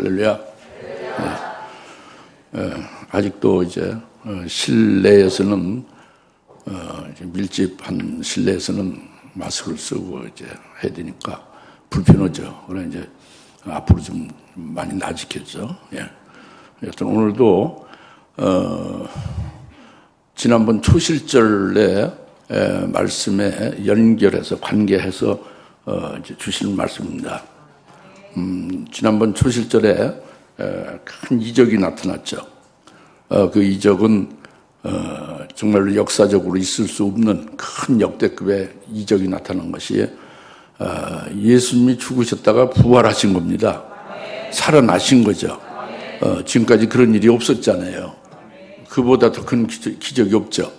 할렐루야. 아직도 이제 실내에서는 이제 밀집한 실내에서는 마스크를 쓰고 이제 해야 되니까 불편하죠. 그러나 이제 앞으로 좀 많이 나아지겠죠. 예. 여튼 오늘도 지난번 초실절의 말씀에 연결해서 관계해서 이제 주시는 말씀입니다. 지난번 초실절에 큰 이적이 나타났죠. 그 이적은 정말로 역사적으로 있을 수 없는 큰 역대급의 이적이 나타난 것이 예수님이 죽으셨다가 부활하신 겁니다. 살아나신 거죠. 지금까지 그런 일이 없었잖아요. 그보다 더 큰 기적이 없죠.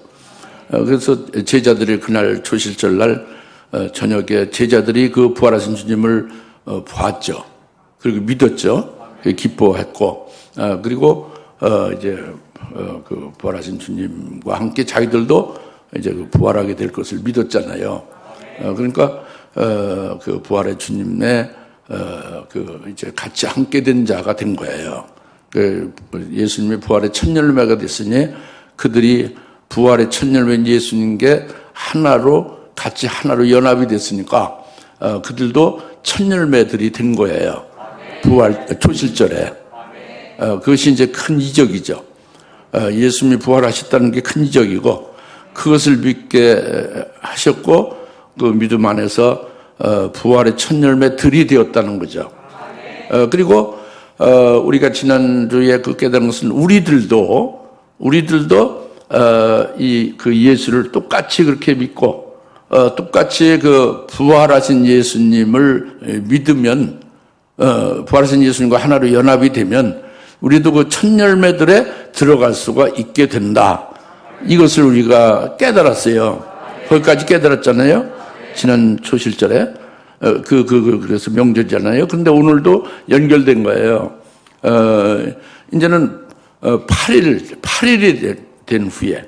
그래서 제자들이 그날 초실절날 저녁에 제자들이 그 부활하신 주님을 봤죠. 그리고 믿었죠. 기뻐했고, 그리고 이제 그 부활하신 주님과 함께 자기들도 이제 그 부활하게 될 것을 믿었잖아요. 그러니까 그 부활의 주님의 그 이제 같이 함께 된 자가 된 거예요. 그 예수님의 부활의 첫 열매가 됐으니 그들이 부활의 첫 열매인 예수님께 같이 하나로 연합이 됐으니까 그들도 첫 열매들이 된 거예요. 부활 초실절에. 그것이 이제 큰 이적이죠. 예수님이 부활하셨다는 게 큰 이적이고, 그것을 믿게 하셨고 그 믿음 안에서 부활의 첫 열매들이 되었다는 거죠. 그리고 우리가 지난주에 그 깨달은 것은 우리들도 그 예수를 똑같이 그렇게 믿고 똑같이 그 부활하신 예수님을 믿으면, 부활하신 예수님과 하나로 연합이 되면 우리도 그 첫 열매들에 들어갈 수가 있게 된다. 이것을 우리가 깨달았어요. 거기까지 깨달았잖아요. 지난 초실절에. 그래서 명절이잖아요. 근데 오늘도 연결된 거예요. 이제는 8일이 된 후에,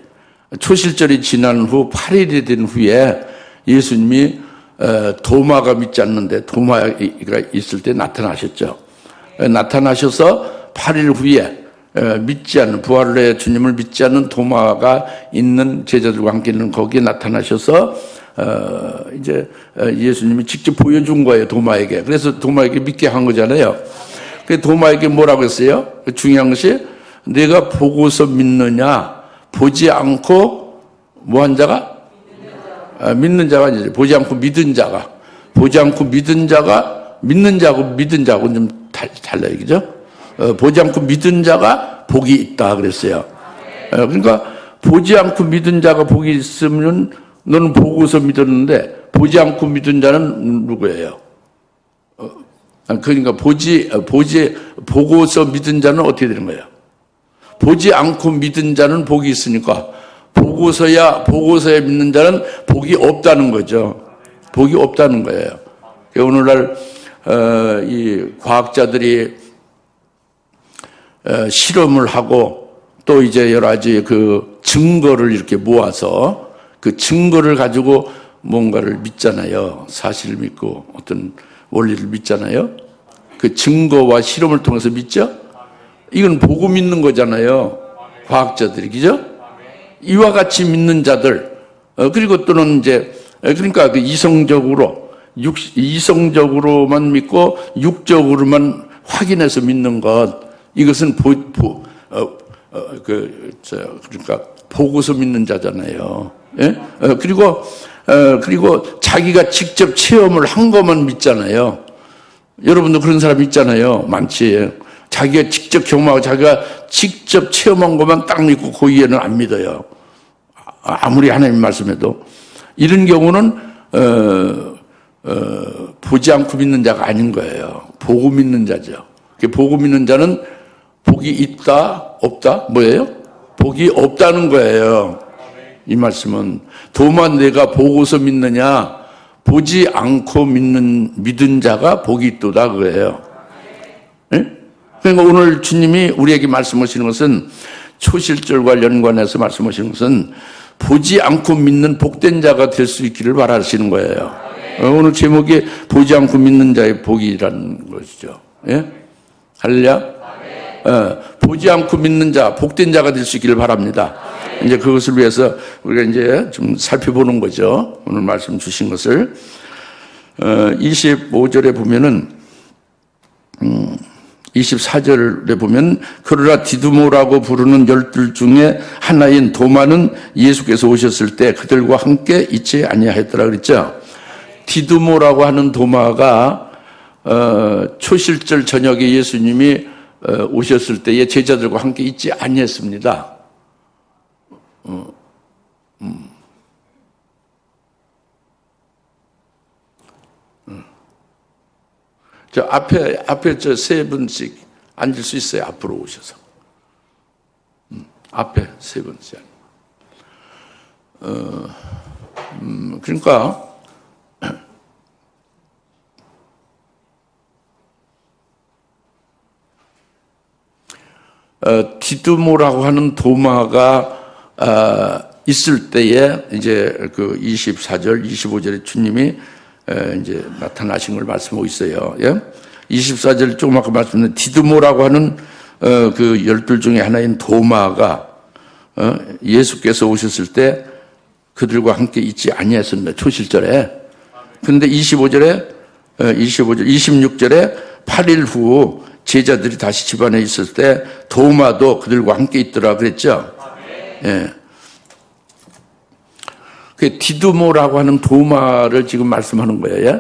초실절이 지난 후 8일이 된 후에 예수님이 도마가 믿지 않는데 도마가 있을 때 나타나셨죠. 나타나셔서 8일 후에 믿지 않는, 부활의 주님을 믿지 않는 도마가 있는 제자들과 함께 있는 거기에 나타나셔서 이제 예수님이 직접 보여준 거예요, 도마에게. 그래서 도마에게 믿게 한 거잖아요. 그 도마에게 뭐라고 했어요? 중요한 것이, 내가 보고서 믿느냐, 보지 않고 뭐 한 자가? 믿는 자가 이제 보지 않고 믿은 자가. 보지 않고 믿은 자가, 믿는 자고 믿은 자고는 좀 달라요, 그죠? 보지 않고 믿은 자가 복이 있다 그랬어요. 그러니까 보지 않고 믿은 자가 복이 있으면 너는 보고서 믿었는데, 보지 않고 믿은 자는 누구예요? 그러니까 보고서 믿은 자는 어떻게 되는 거예요? 보지 않고 믿은 자는 복이 있으니까 보고서야 믿는 자는 복이 없다는 거죠. 복이 없다는 거예요. 오늘날 이 과학자들이 실험을 하고 또 이제 여러 가지 그 증거를 이렇게 모아서 그 증거를 가지고 뭔가를 믿잖아요. 사실을 믿고 어떤 원리를 믿잖아요. 그 증거와 실험을 통해서 믿죠. 이건 보고 믿는 거잖아요. 과학자들이, 그죠? 이와 같이 믿는 자들, 그리고 또는 이제, 그러니까 그 이성적으로만 믿고 육적으로만 확인해서 믿는 것, 이것은 그러니까 보고서 믿는 자잖아요. 예? 그리고 자기가 직접 체험을 한 것만 믿잖아요. 여러분도 그런 사람 있잖아요. 많지. 자기가 직접 경험하고 자기가 직접 체험한 것만 딱 믿고 그 이해는 안 믿어요. 아무리 하나님 말씀해도. 이런 경우는 보지 않고 믿는 자가 아닌 거예요. 보고 믿는 자죠. 보고 믿는 자는 복이 있다, 없다? 뭐예요? 복이 없다는 거예요. 이 말씀은 도만 내가 보고서 믿느냐, 보지 않고 믿은 자가 복이 있도다 그거예요. 네? 그러니까 오늘 주님이 우리에게 말씀하시는 것은, 초실절과 연관해서 말씀하시는 것은 보지 않고 믿는 복된 자가 될 수 있기를 바라시는 거예요. 오늘 제목이 보지 않고 믿는 자의 복이라는 것이죠. 예? 할렐루야. 보지 않고 믿는 자, 복된 자가 될 수 있기를 바랍니다. 이제 그것을 위해서 우리가 이제 좀 살펴보는 거죠. 오늘 말씀 주신 것을. 25절에 보면은, 24절에 보면, 그러나 디두모라고 부르는 12 중에 하나인 도마는 예수께서 오셨을 때 그들과 함께 있지 아니하였더라 그랬죠. 디두모라고 하는 도마가, 초실절 저녁에 예수님이 오셨을 때에 제자들과 함께 있지 아니했습니다. 저 앞에 저 세 분씩 앉을 수 있어요. 앞으로 오셔서. 앞에 세 분씩. 그러니까, 디두모라고 하는 도마가, 있을 때에 이제 그 24절, 25절에 주님이 이제 나타나신 걸 말씀하고 있어요. 예? 24절 조금 아까 말씀드린 디두모라고 하는 그 12 중에 하나인 도마가 예수께서 오셨을 때 그들과 함께 있지 아니했습니다. 초실절에. 그런데 26절에 8일 후 제자들이 다시 집안에 있을 때 도마도 그들과 함께 있더라 그랬죠. 예. 그 디두모라고 하는 도마를 지금 말씀하는 거예요. 예?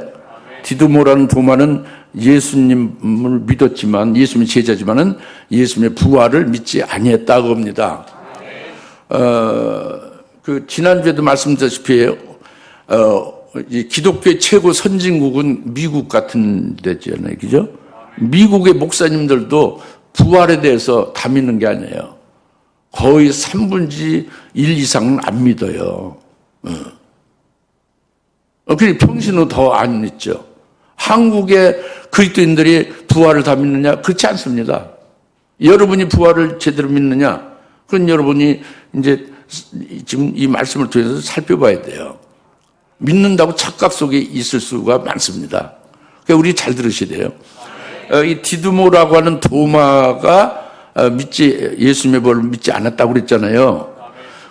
디두모라는 도마는 예수님을 믿었지만, 예수님의 제자지만은 예수님의 부활을 믿지 아니했다고 합니다. 그 지난주에도 말씀드렸다시피 이 기독교의 최고 선진국은 미국 같은 데잖아요, 그죠? 미국의 목사님들도 부활에 대해서 다 믿는 게 아니에요. 거의 3분의 1 이상은 안 믿어요. 그래 평신은 더 안 믿죠. 한국의 그리스도인들이 부활을 다 믿느냐? 그렇지 않습니다. 여러분이 부활을 제대로 믿느냐? 그건 여러분이 이제 지금 이 말씀을 통해서 살펴봐야 돼요. 믿는다고 착각 속에 있을 수가 많습니다. 그러니까 우리 잘 들으셔야 돼요. 이 디두모라고 하는 도마가 예수님의 부활을 믿지 않았다고 그랬잖아요.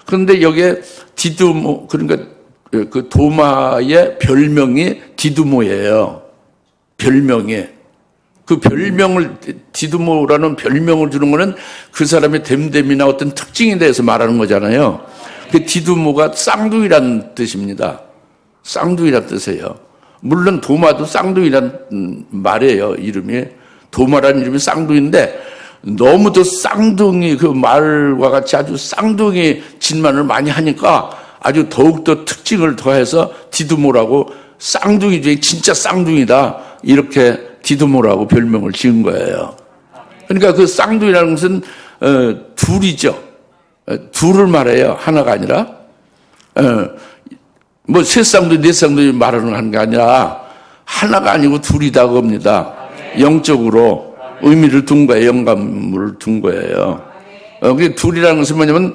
그런데 여기에 디두모, 그러니까 그 도마의 별명이 디두모예요. 별명이. 그 별명을, 디두모라는 별명을 주는 거는 그 사람의 됨됨이나 어떤 특징에 대해서 말하는 거잖아요. 그 디두모가 쌍둥이라는 뜻입니다. 쌍둥이라는 뜻이에요. 물론 도마도 쌍둥이라는 말이에요. 이름이. 도마라는 이름이 쌍둥이인데 너무도 쌍둥이 그 말과 같이 아주 쌍둥이 진만을 많이 하니까 아주 더욱더 특징을 더해서 디두모라고 쌍둥이 중에 진짜 쌍둥이다. 이렇게 디두모라고 별명을 지은 거예요. 그러니까 그 쌍둥이라는 것은 둘이죠. 둘을 말해요. 하나가 아니라. 뭐 세 쌍둥이, 네 쌍둥이 말하는 게 아니라 하나가 아니고 둘이다 겁니다. 영적으로 의미를 둔 거예요. 영감을 둔 거예요. 그 둘이라는 것은 뭐냐면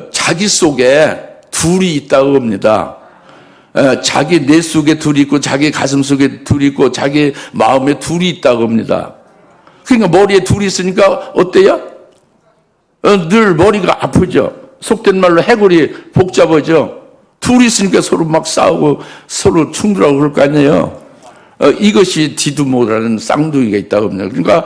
자기 속에 둘이 있다고 합니다. 자기 뇌 속에 둘이 있고 자기 가슴 속에 둘이 있고 자기 마음에 둘이 있다고 합니다. 그러니까 머리에 둘이 있으니까 어때요? 늘 머리가 아프죠. 속된 말로 해골이 복잡하죠. 둘이 있으니까 서로 막 싸우고 서로 충돌하고 그럴 거 아니에요. 이것이 디두모라는 쌍둥이가 있다고 합니다. 그러니까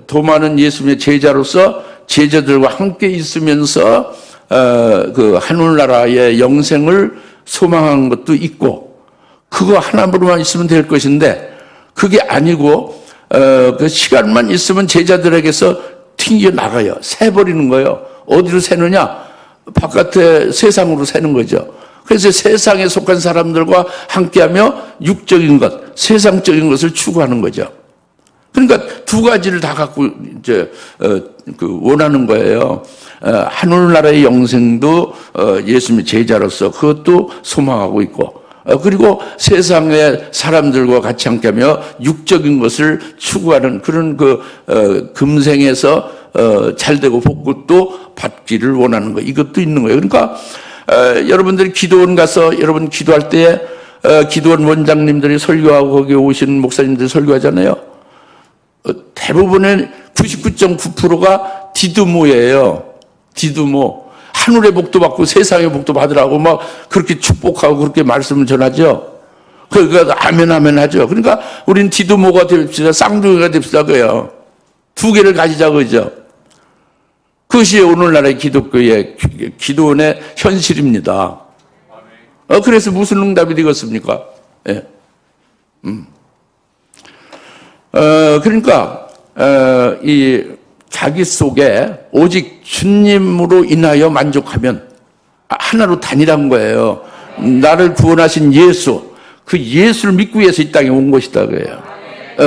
도마는 예수님의 제자로서 제자들과 함께 있으면서 그 하늘나라의 영생을 소망하는 것도 있고 그거 하나로만 있으면 될 것인데 그게 아니고 그 시간만 있으면 제자들에게서 튕겨 나가요. 새버리는 거예요. 어디로 새느냐? 바깥에 세상으로 새는 거죠. 그래서 세상에 속한 사람들과 함께하며 육적인 것, 세상적인 것을 추구하는 거죠. 그러니까 두 가지를 다 갖고 이제 그 원하는 거예요. 하늘나라의 영생도 예수님의 제자로서 그것도 소망하고 있고, 그리고 세상의 사람들과 같이 함께하며 육적인 것을 추구하는 그런 그 금생에서 잘되고 복도 받기를 원하는 거, 이것도 있는 거예요. 그러니까 여러분들이 기도원 가서 여러분 기도할 때 기도원 원장님들이 설교하고 거기 오신 목사님들이 설교하잖아요. 대부분의 99.9%가 디두모예요. 디두모. 하늘의 복도 받고 세상의 복도 받으라고 막 그렇게 축복하고 그렇게 말씀을 전하죠. 그러니까 아멘 아멘 하죠. 그러니까 우린 디두모가 됩시다. 쌍둥이가 됩시다. 그래요. 두 개를 가지자 그죠. 그것이 오늘날의 기독교의 기도원의 현실입니다. 그래서 무슨 응답이 되겠습니까? 예. 그러니까 이 자기 속에 오직 주님으로 인하여 만족하면 하나로 단일한 거예요. 나를 구원하신 예수, 그 예수를 믿기 위해서 이 땅에 온 것이다 그래요.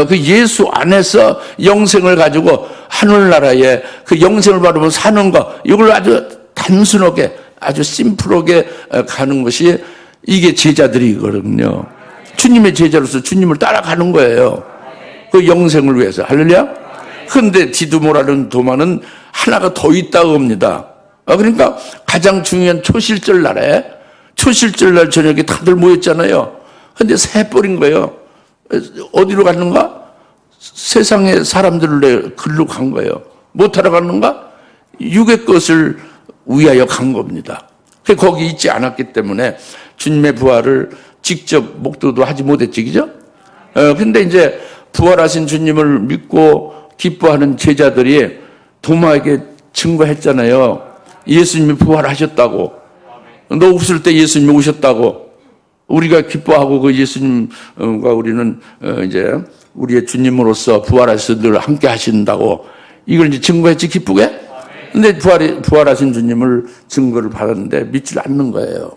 그 예수 안에서 영생을 가지고 하늘나라에 그 영생을 바라보며 사는 것, 이걸 아주 단순하게 아주 심플하게 가는 것이 이게 제자들이거든요. 주님의 제자로서 주님을 따라가는 거예요. 그 영생을 위해서. 할렐루야? 그런데 디두모라는 도마는 하나가 더 있다고 합니다. 그러니까 가장 중요한 초실절 날에, 초실절 날 저녁에 다들 모였잖아요. 근데 새버린 거예요. 어디로 갔는가? 세상의 사람들을 글로 간 거예요. 못하러 갔는가? 육의 것을 위하여 간 겁니다. 거기 있지 않았기 때문에 주님의 부활을 직접 목도도 하지 못했지, 그죠? 근데 이제 부활하신 주님을 믿고 기뻐하는 제자들이 도마에게 증거했잖아요. 예수님이 부활하셨다고. 너 없을 때 예수님이 오셨다고. 우리가 기뻐하고 그 예수님과 우리는 이제 우리의 주님으로서 부활하셔서 늘 함께 하신다고. 이걸 이제 증거했지, 기쁘게? 근데 부활하신 주님을 증거를 받았는데 믿질 않는 거예요.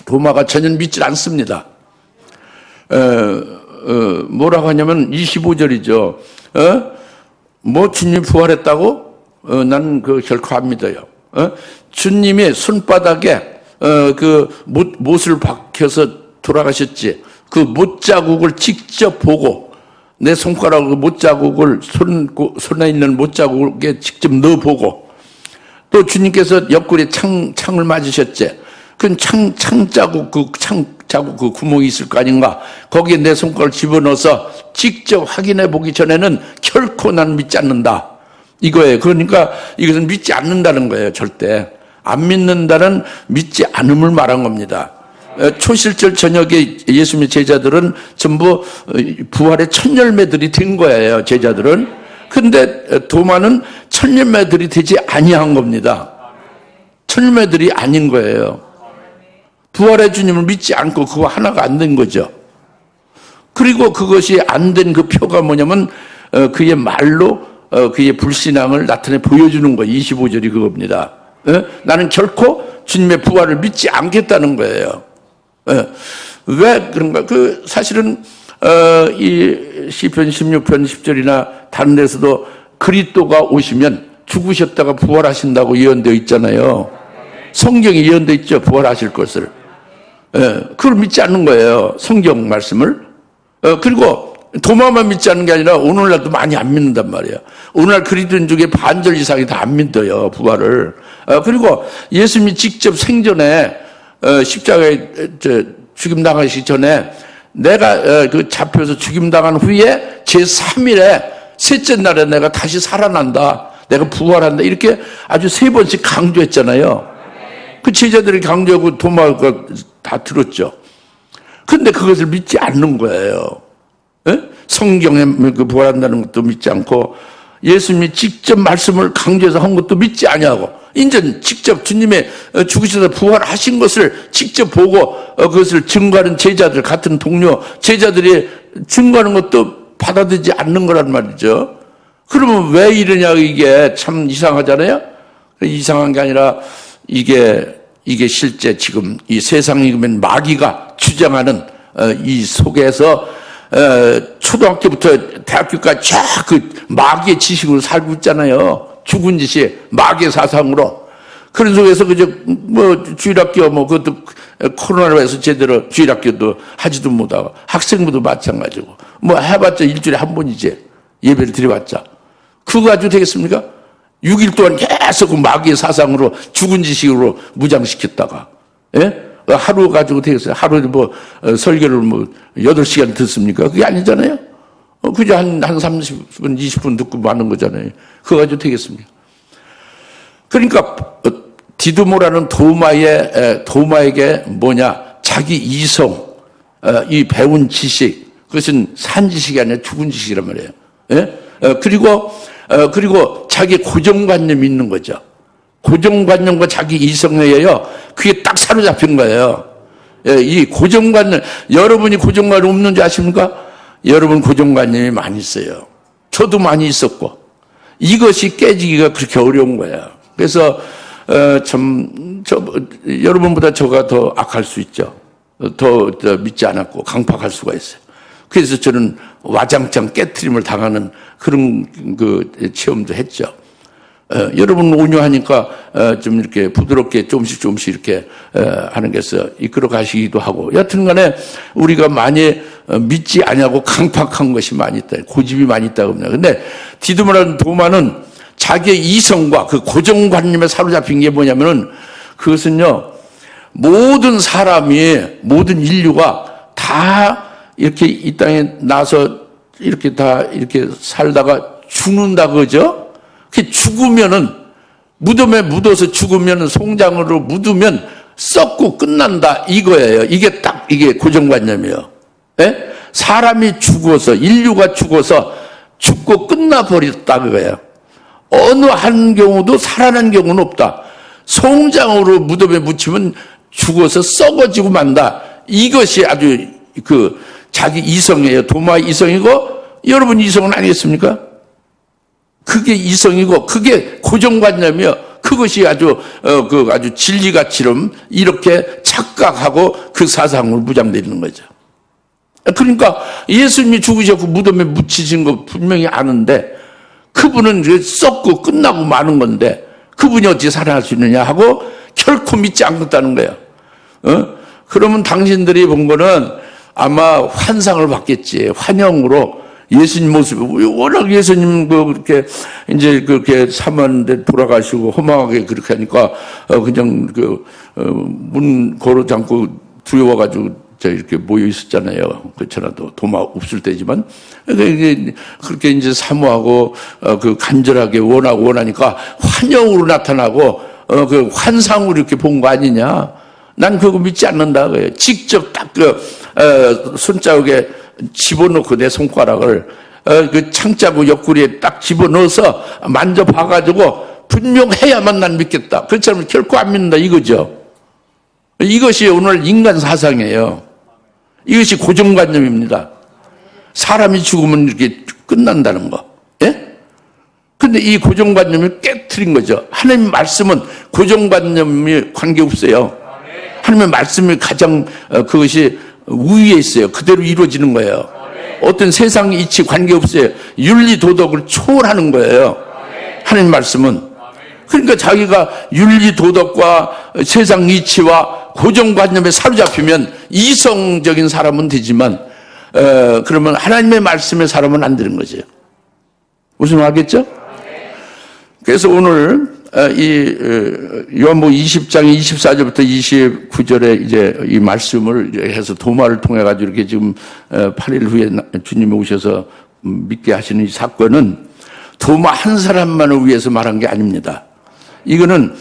도마가 전혀 믿질 않습니다. 뭐라고 하냐면 25절이죠. 뭐 주님 부활했다고? 나는 그 결코 안 믿어요. 주님이 손바닥에 그 못을 박혀서 돌아가셨지. 그 못자국을 직접 보고 내 손가락으로 못자국을 손에 있는 못자국에 직접 넣어보고 또 주님께서 옆구리에 창을 맞으셨지. 그 창자국 그 구멍이 있을 거 아닌가. 거기에 내 손가락을 집어넣어서 직접 확인해 보기 전에는 결코 난 믿지 않는다. 이거예요. 그러니까 이것은 믿지 않는다는 거예요. 절대. 안 믿는다는 믿지 않음을 말한 겁니다. 초실절 저녁에 예수님의 제자들은 전부 부활의 첫 열매들이 된 거예요. 제자들은. 근데 도마는 첫 열매들이 되지 아니한 겁니다. 첫 열매들이 아닌 거예요. 부활의 주님을 믿지 않고 그거 하나가 안 된 거죠. 그리고 그것이 안 된 그 표가 뭐냐면 그의 말로 그의 불신앙을 나타내 보여주는 거예요. 25절이 그겁니다. 나는 결코 주님의 부활을 믿지 않겠다는 거예요. 왜 그런가? 그 사실은 이 시편 16편 10절이나 다른 데서도 그리스도가 오시면 죽으셨다가 부활하신다고 예언되어 있잖아요. 성경이 예언되어 있죠. 부활하실 것을. 그걸 믿지 않는 거예요. 성경 말씀을. 그리고 도마만 믿지 않는 게 아니라 오늘날도 많이 안 믿는단 말이에요. 오늘날 그리스도인 중에 반절 이상이 다 안 믿어요. 부활을. 그리고 예수님이 직접 생전에 십자가에 죽임 당하시기 전에 내가 그 잡혀서 죽임 당한 후에 제3일에 셋째 날에 내가 다시 살아난다. 내가 부활한다. 이렇게 아주 3번씩 강조했잖아요. 그 제자들이 강조하고 도마가 다 들었죠. 근데 그것을 믿지 않는 거예요. 성경에 그 부활한다는 것도 믿지 않고 예수님이 직접 말씀을 강조해서 한 것도 믿지 아니하고 인전 직접 주님의 죽으셔서 부활하신 것을 직접 보고 그것을 증거하는 제자들 같은 동료 제자들이 증거하는 것도 받아들이지 않는 거란 말이죠. 그러면 왜 이러냐 이게 참 이상하잖아요. 이상한 게 아니라 이게 실제 지금 이 세상이 그러면 마귀가 주장하는 이 속에서 초등학교부터 대학교까지 쫙 그 마귀의 지식으로 살고 있잖아요. 죽은 짓이 마귀의 사상으로. 그런 속에서 그저 뭐 주일학교 뭐 그것도 코로나로 해서 제대로 주일학교도 하지도 못하고 학생부도 마찬가지고 뭐 해봤자 일주일에 한 번이지 예배를 드려봤자 그거 가지고 되겠습니까? 6일 동안 계속 그 마귀의 사상으로 죽은 지식으로 무장시켰다가 하루 가지고 되겠어요? 하루에 뭐 설교를 뭐 8시간 듣습니까? 그게 아니잖아요. 그저 한 30분, 20분 듣고 마는 거잖아요. 그거 가지고 되겠습니까? 그러니까, 디두모라는 도마에게 뭐냐, 자기 이성, 이 배운 지식, 그것은 산 지식이 아니라 죽은 지식이란 말이에요. 예? 그리고 자기 고정관념이 있는 거죠. 고정관념과 자기 이성에 의하여 그게 딱 사로잡힌 거예요. 예, 이 고정관념, 여러분이 고정관념 없는지 아십니까? 여러분 고정관념이 많이 있어요. 저도 많이 있었고. 이것이 깨지기가 그렇게 어려운 거예요. 그래서, 여러분보다 저가 더 악할 수 있죠. 더 믿지 않았고 강팍할 수가 있어요. 그래서 저는 와장창 깨트림을 당하는 그런 그 체험도 했죠. 여러분 온유하니까 좀 이렇게 부드럽게 조금씩 이렇게 하는 게서 이끌어 가시기도 하고, 여튼 간에 우리가 많이 믿지 않냐고 강팍한 것이 많이 있다. 고집이 많이 있다고 합니다. 근데 디두모라는 도마는 자기의 이성과 그 고정관념에 사로잡힌 게 뭐냐면은, 그것은요, 모든 사람이, 모든 인류가 다 이렇게 이 땅에 나서 이렇게 다 이렇게 살다가 죽는다, 그죠? 그 죽으면은, 무덤에 묻어서 죽으면은, 송장으로 묻으면 썩고 끝난다, 이거예요. 이게 고정관념이에요. 예? 사람이 죽어서, 인류가 죽어서 죽고 끝나버렸다, 그거예요. 어느 한 경우도 살아난 경우는 없다. 송장으로 무덤에 묻히면 죽어서 썩어지고 만다. 이것이 아주 자기 이성이에요. 도마의 이성이고, 여러분 이성은 아니겠습니까? 그게 이성이고, 그게 고정관념이요. 그것이 아주 진리가처럼 이렇게 착각하고 그 사상을 무장되어 있는 거죠. 그러니까 예수님이 죽으셨고 무덤에 묻히신 거 분명히 아는데, 그분은 썩고 끝나고 마는 건데, 그분이 어찌 살아날 수 있느냐 하고 결코 믿지 않겠다는 거예요. 그러면 당신들이 본 거는 아마 환상을 받겠지. 환영으로 예수님 모습, 워낙 예수님 그렇게 이제 그렇게 사모하는데 돌아가시고 허망하게 그렇게 하니까 그냥 문 걸어 잠고 두려워가지고 이렇게 모여 있었잖아요. 그렇잖아도 도마 없을 때지만 그렇게 이제 사모하고 간절하게 원하니까 환영으로 나타나고 그 환상으로 이렇게 본 거 아니냐? 난 그거 믿지 않는다. 직접 딱 손자국에 집어넣고 내 손가락을 그 창자고 옆구리에 딱 집어넣어서 만져봐가지고 분명해야만 난 믿겠다. 그렇지 않으면 결코 안 믿는다, 이거죠. 이것이 오늘 인간 사상이에요. 이것이 고정관념입니다. 사람이 죽으면 이렇게 끝난다는 거. 예? 근데 이 고정관념을 깨트린 거죠. 하나님 말씀은 고정관념이 관계없어요. 하나님의 말씀이 가장 그것이 우위에 있어요. 그대로 이루어지는 거예요. 어떤 세상 이치 관계없어요. 윤리 도덕을 초월하는 거예요. 하나님 말씀은. 그러니까 자기가 윤리 도덕과 세상 이치와 고정관념에 사로잡히면 이성적인 사람은 되지만 그러면 하나님의 말씀의 사람은 안 되는 거죠. 무슨 말 알겠죠? 그래서 오늘 이 요한복음 20장 24절부터 29절에 이제 이 말씀을 해서 도마를 통해 가지고 이렇게 지금 8일 후에 주님이 오셔서 믿게 하시는 이 사건은 도마 한 사람만을 위해서 말한 게 아닙니다. 이거는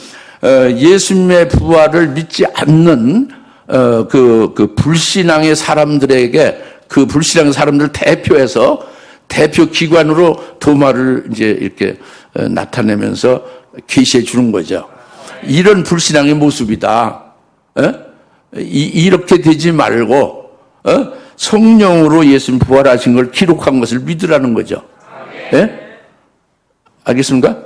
예수님의 부활을 믿지 않는 그 불신앙의 사람들에게, 그 불신앙의 사람들 대표해서 대표 기관으로 도마를 이제 이렇게 나타내면서 계시해 주는 거죠. 이런 불신앙의 모습이다. 이렇게 되지 말고 성령으로 예수님 부활하신 걸 기록한 것을 믿으라는 거죠. 알겠습니까?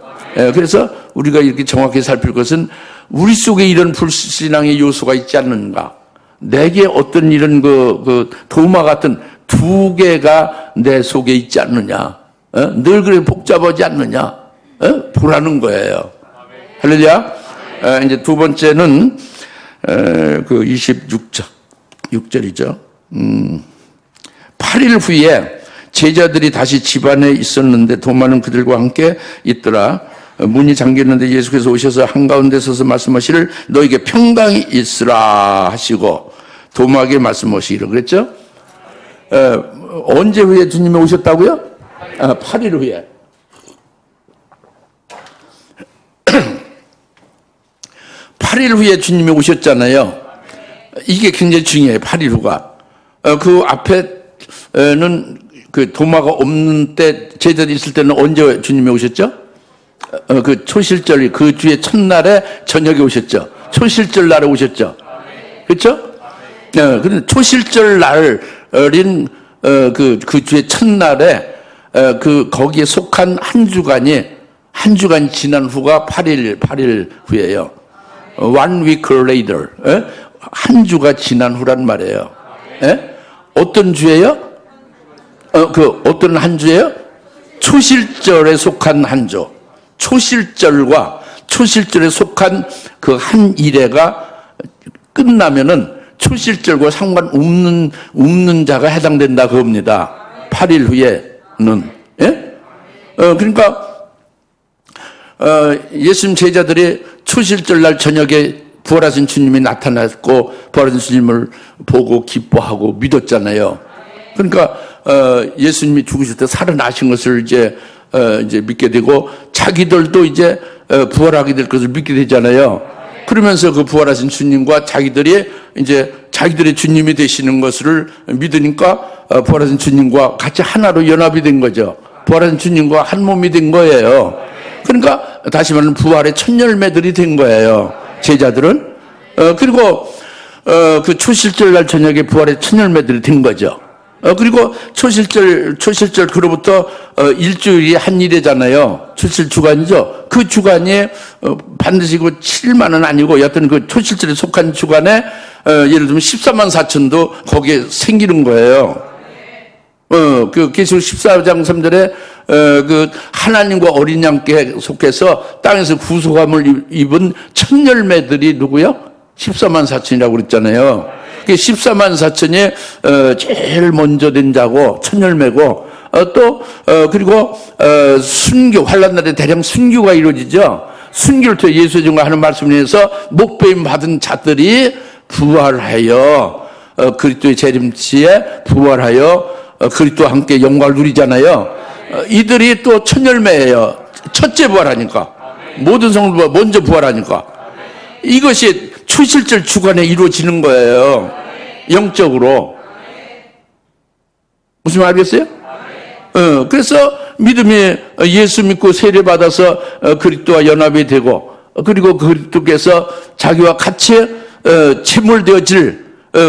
그래서 우리가 이렇게 정확히 살필 것은 우리 속에 이런 불신앙의 요소가 있지 않는가. 내게 어떤 이런 도마 같은 두 개가 내 속에 있지 않느냐. 늘 그렇게 복잡하지 않느냐. 보라는 거예요. 할렐루야. 이제 두 번째는 그 26절이죠. 8일 후에 제자들이 다시 집안에 있었는데 도마는 그들과 함께 있더라. 문이 잠겼는데 예수께서 오셔서 한가운데 서서 말씀하시를 너에게 평강이 있으라 하시고 도마에게 말씀하시기를 그랬죠. 언제 후에 주님이 오셨다고요? 8일 후에. 8일 후에 주님이 오셨잖아요. 이게 굉장히 중요해요. 8일 후가. 그 앞에는 그 도마가 없는 때, 제자들이 있을 때는 언제 주님이 오셨죠? 그 초실절, 그 주의 첫날에 저녁에 오셨죠. 초실절 날에 오셨죠. 그렇죠? 그런데 초실절 날인 그 주의 첫날에 거기에 속한 한 주간이 지난 후가 8일 후예요. One week later. 한 주가 지난 후란 말이에요. 어떤 주예요? 어떤 한 주예요? 초실절에 속한 한 주. 초실절과 초실절에 속한 그 한 일회가 끝나면은 초실절과 상관없는 자가 해당된다 그겁니다. 8일 후에는. 그러니까 예수님 제자들이 초실절 날 저녁에 부활하신 주님이 나타났고 부활하신 주님을 보고 기뻐하고 믿었잖아요. 그러니까 예수님이 죽으실 때 살아나신 것을 이제 믿게 되고 자기들도 이제 부활하게 될 것을 믿게 되잖아요. 그러면서 그 부활하신 주님과 자기들이 이제 자기들의 주님이 되시는 것을 믿으니까 부활하신 주님과 같이 하나로 연합이 된 거죠. 부활하신 주님과 한 몸이 된 거예요. 그러니까 다시 말하면 부활의 첫 열매들이 된 거예요. 제자들은. 그리고 그 초실절 날 저녁에 부활의 첫 열매들이 된 거죠. 그리고 초실절 그로부터 일주일이 한 일이잖아요. 초실 주간이죠. 그 주간이 반드시 그 7일만은 아니고 여튼 그 초실절에 속한 주간에 예를 들면 14만 4천도 거기에 생기는 거예요. 그 계시록 14장 3절에 그 하나님과 어린 양께 속해서 땅에서 구속함을 입은 첫 열매들이 누구요? 14만 4천이라고 그랬잖아요. 14만 4천이 제일 먼저 된 자고 첫 열매고 그리고 순교 환란날에 대량 순교가 이루어지죠. 순교를 통해 예수의 증거 하는 말씀을 위해서 목배임 받은 자들이 부활하여 그리스도의 재림치에 부활하여 그리스도와 함께 영광을 누리잖아요. 이들이 또 첫 열매예요. 첫째 부활하니까. 모든 성도가 먼저 부활하니까. 이것이 초실절 주간에 이루어지는 거예요. 영적으로. 무슨 말 알겠어요? 그래서 믿음이 예수 믿고 세례받아서 그리스도와 연합이 되고 그리고 그리스도께서 자기와 같이 채물되어질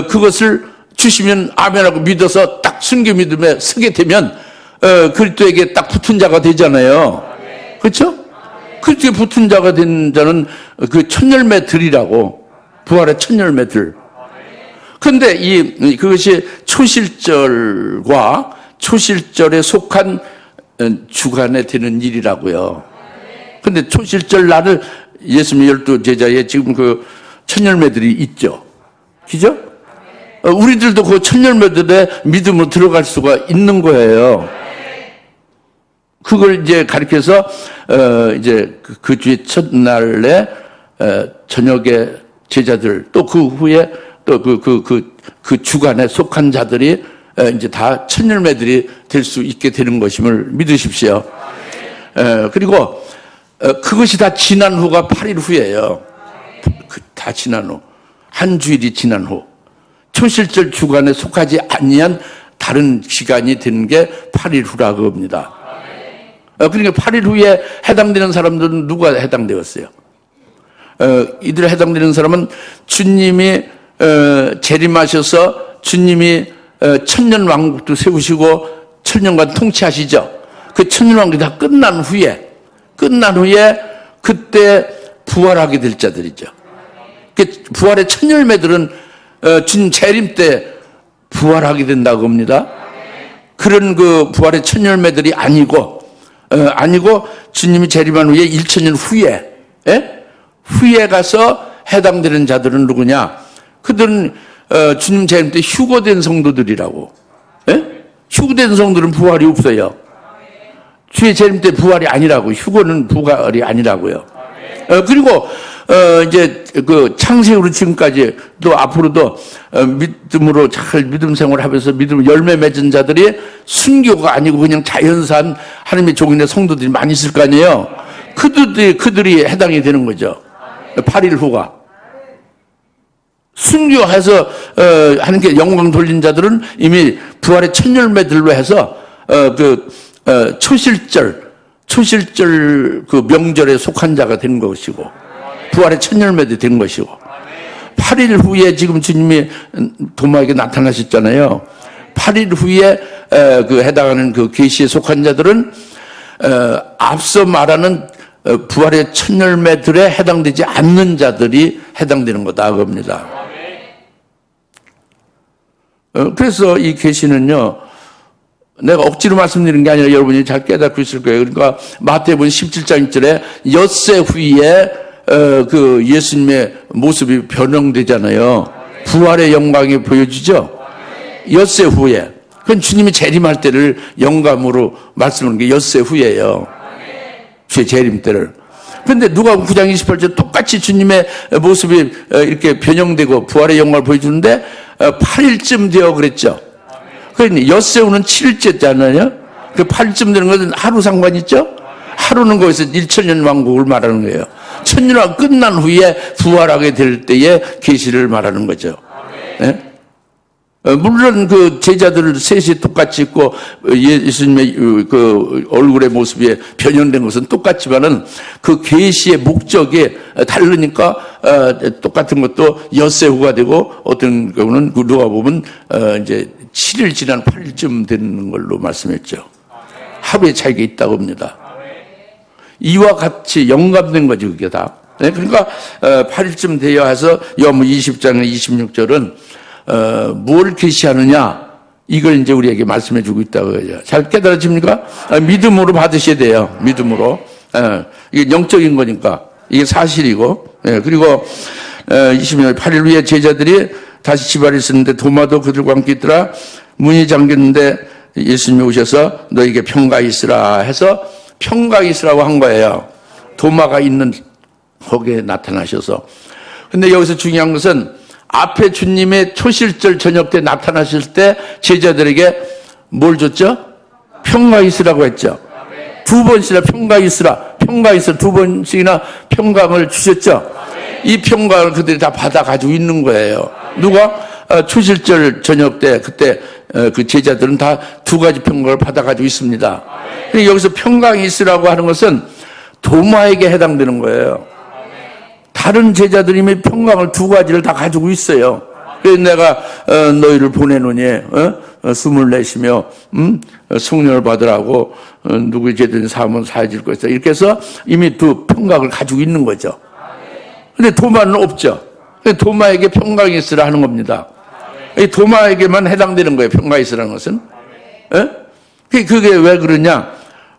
그것을 주시면 아멘하고 믿어서 딱 순교 믿음에 서게 되면 그리스도에게 딱 붙은 자가 되잖아요. 그렇죠? 그리스도에 붙은 자가 된 자는 그 첫 열매들이라고. 부활의 첫 열매들. 그런데 그것이 초실절과 초실절에 속한 주간에 되는 일이라고요. 그런데 초실절 날을 예수님 12 제자에 지금 그 첫 열매들이 있죠. 그죠? 우리들도 그 첫 열매들의 믿음으로 들어갈 수가 있는 거예요. 그걸 이제 가르쳐서 이제 그 주의 첫날에 저녁에 제자들 또 그 후에 또 그 주간에 속한 자들이 이제 다 첫 열매들이 될 수 있게 되는 것임을 믿으십시오. 그리고 그것이 다 지난 후가 8일 후예요. 다 지난 후. 한 주일이 지난 후. 초실절 주간에 속하지 아니한 다른 시간이 되는 게 8일 후라고 합니다. 그러니까 8일 후에 해당되는 사람들은 누가 해당되었어요? 이들에 해당되는 사람은 주님이 재림하셔서 주님이 천년 왕국도 세우시고 천년간 통치하시죠. 그 천년 왕국이 다 끝난 후에 그때 부활하게 될 자들이죠. 부활의 첫 열매들은 주님 재림 때 부활하게 된다고 합니다. 그런 그 부활의 첫 열매들이 아니고 주님이 재림한 후에 1000년 후에 가서 해당되는 자들은 누구냐? 그들은 주님 재림 때 휴거된 성도들이라고. 휴거된 성도들은 부활이 없어요. 주의 재림 때 부활이 아니라고. 휴거는 부활이 아니라고요. 그리고 이제 그 창세기로 지금까지 또 앞으로도 믿음으로 잘 믿음 생활하면서 믿음 열매 맺은 자들이 순교가 아니고 그냥 자연산 하나님의 종인의 성도들이 많이 있을 거 아니에요. 그들이 해당이 되는 거죠. 8일 후가. 순교해서 하나님께 영광 돌린 자들은 이미 부활의 첫 열매들로 해서 초실절 그 명절에 속한 자가 된 것이고 부활의 첫 열매도 된 것이고 8일 후에 지금 주님이 도마에게 나타나셨잖아요. 8일 후에 그 해당하는 그 계시에 속한 자들은 앞서 말하는 부활의 첫 열매들에 해당되지 않는 자들이 해당되는 거다 그겁니다. 그래서 이 계시는요, 내가 억지로 말씀드리는 게 아니라 여러분이 잘 깨닫고 있을 거예요. 그러니까 마태복음 17장 1절에 엿새 후에 그 예수님의 모습이 변형되잖아요. 부활의 영광이 보여지죠. 엿새 후에. 그건 주님이 재림할 때를 영감으로 말씀하는 게 엿새 후예요. 주의 재림 때를. 근데 누가복음 9장 28절 똑같이 주님의 모습이 이렇게 변형되고 부활의 영광을 보여주는데 8일쯤 되어 그랬죠. 그러니까 엿새 후는 7일째잖아요. 그 8일쯤 되는 것은 하루 상관 있죠? 하루는 거기서 1천년 왕국을 말하는 거예요. 천년왕 끝난 후에 부활하게 될 때의 계시를 말하는 거죠. 네? 물론 그 제자들 셋이 똑같이 있고 예수님의 그 얼굴의 모습이 변형된 것은 똑같지만은 그 계시의 목적이 다르니까 똑같은 것도 엿새 후가 되고 어떤 경우는 누가 보면 이제 7일 지난 8일쯤 되는 걸로 말씀했죠. 하루의 차이가 있다고 봅니다. 이와 같이 영감된 거죠, 그게 다. 그러니까 8일쯤 되어 해서 요한복음 20장 26절은 뭘 계시하느냐 이걸 이제 우리에게 말씀해 주고 있다고 해요. 잘 깨달아집니까? 믿음으로 받으셔야 돼요. 믿음으로. 이게 영적인 거니까 이게 사실이고. 그리고 20년 8일 후에 제자들이 다시 집안에 있었는데 도마도 그들과 함께 있더라. 문이 잠겼는데 예수님이 오셔서 너에게 평강이 있으라 해서 평강이 있으라고 한 거예요. 도마가 있는 거기에 나타나셔서. 근데 여기서 중요한 것은 앞에 주님의 초실절 저녁 때 나타나실 때 제자들에게 뭘 줬죠? 평강이 있으라고 했죠. 두 번씩이나 평강이 있으라. 평강이 있으라. 두 번씩이나 평강을 주셨죠. 이 평강을 그들이 다 받아 가지고 있는 거예요. 누가? 초실절 저녁 때 그때 그 제자들은 다 두 가지 평강을 받아 가지고 있습니다. 여기서 평강이 있으라고 하는 것은 도마에게 해당되는 거예요. 다른 제자들이 이미 평강을 두 가지를 다 가지고 있어요. 그래서 내가 너희를 보내노니 숨을 내쉬며 성령을 받으라고 누구의 죄든 사함은 사해질 것이다. 이렇게 해서 이미 두 평강을 가지고 있는 거죠. 근데 도마는 없죠. 도마에게 평강이 있으라 하는 겁니다. 도마에게만 해당되는 거예요. 평강이 있으라는 것은. 그게 왜 그러냐?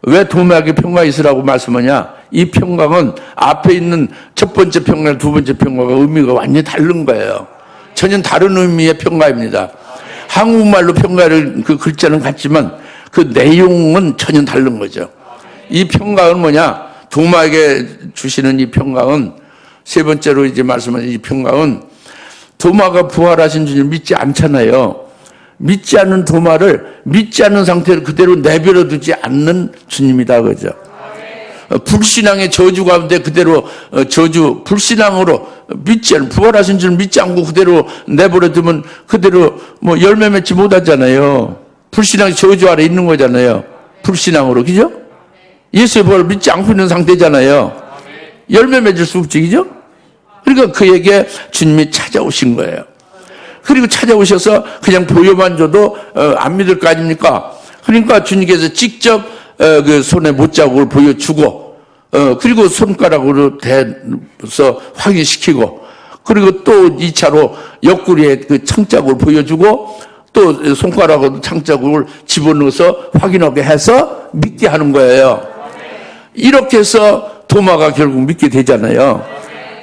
왜 도마에게 평강이 있으라고 말씀하냐? 이 평강은 앞에 있는 첫 번째 평강, 두 번째 평강과 의미가 완전히 다른 거예요. 전혀 다른 의미의 평강입니다. 한국말로 평강을 그 글자는 같지만 그 내용은 전혀 다른 거죠. 이 평강은 뭐냐? 도마에게 주시는 이 평강은 세 번째로 이제 말씀하신 이 평강은 도마가 부활하신 주님을 믿지 않잖아요. 믿지 않는 도마를 믿지 않는 상태로 그대로 내버려 두지 않는 주님이다 그죠. 불신앙의 저주 가운데 그대로 불신앙으로 믿지 않는 부활하신 줄 믿지 않고 그대로 내버려 두면 그대로 뭐 열매 맺지 못하잖아요. 불신앙의 저주 아래 있는 거잖아요. 불신앙으로 그죠? 예수의 부활을 믿지 않고 있는 상태잖아요. 열매 맺을 수 없지 그죠? 그러니까 그에게 주님이 찾아오신 거예요. 그리고 찾아오셔서 그냥 보여만 줘도 안 믿을 거 아닙니까? 그러니까 주님께서 직접 그 손에 못자국을 보여주고 그리고 손가락으로 대서 확인시키고 그리고 또 2차로 옆구리에 그 창자국을 보여주고 또 손가락으로 창자국을 집어넣어서 확인하게 해서 믿게 하는 거예요. 이렇게 해서 도마가 결국 믿게 되잖아요.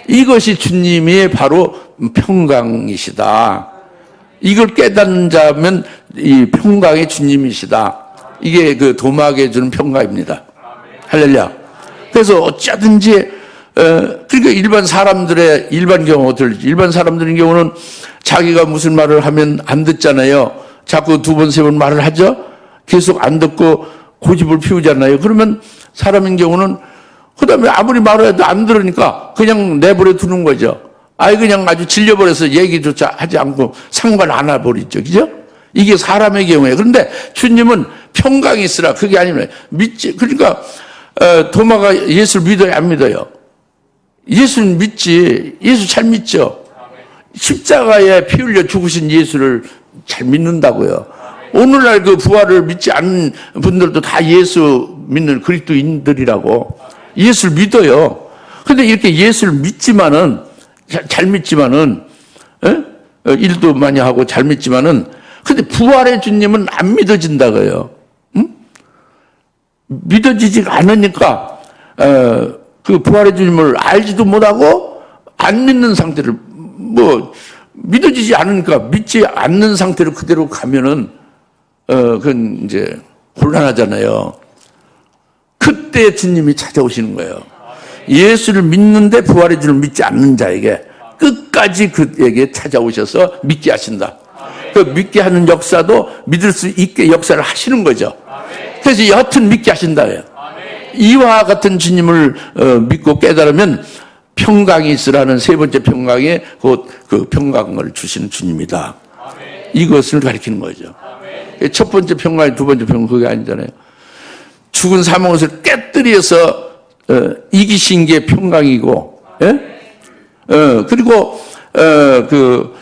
이것이 주님이 바로 평강이시다. 이걸 깨닫는 자면 이 평강의 주님이시다. 이게 그 도마에게 주는 평강입니다. 할렐루야. 그래서 어쩌든지 그러니까 일반 사람들의 일반 경우 들리죠. 일반 사람들의 경우는 자기가 무슨 말을 하면 안 듣잖아요. 자꾸 두 번, 세 번 말을 하죠. 계속 안 듣고 고집을 피우잖아요. 그러면 사람인 경우는 그다음에 아무리 말을 해도 안 들으니까 그냥 내버려 두는 거죠. 그냥 아주 질려버려서 얘기조차 하지 않고 상관 안 해버리죠. 그죠? 이게 사람의 경우에. 그런데 주님은 평강이 있으라. 그게 아니면 믿지. 그러니까 도마가 예수를 믿어요, 안 믿어요? 예수는 믿지. 예수 잘 믿죠. 십자가에 피 흘려 죽으신 예수를 잘 믿는다고요. 오늘날 그 부활을 믿지 않는 분들도 다 예수 믿는 그리스도인들이라고. 예수를 믿어요. 근데 이렇게 예수를 믿지만은, 잘 믿지만은, 일도 많이 하고 잘 믿지만은, 근데 부활의 주님은 안 믿어진다고요. 응? 믿어지지 않으니까, 그 부활의 주님을 알지도 못하고, 안 믿는 상태를, 믿어지지 않으니까 믿지 않는 상태로 그대로 가면은, 그건 이제 곤란하잖아요. 그때 주님이 찾아오시는 거예요. 예수를 믿는데 부활의 주를 믿지 않는 자에게 끝까지 그에게 찾아오셔서 믿게 하신다. 그 믿게 하는 역사도 믿을 수 있게 역사를 하시는 거죠. 그래서 여하튼 믿게 하신다예요. 이와 같은 주님을 믿고 깨달으면 평강이 있으라는 세 번째 평강에 곧 그 평강을 주시는 주님이다. 이것을 가리키는 거죠. 첫 번째 평강이 두 번째 평강 그게 아니잖아요. 죽은 사망을 깨뜨려서 이기신 게 평강이고, 그리고 그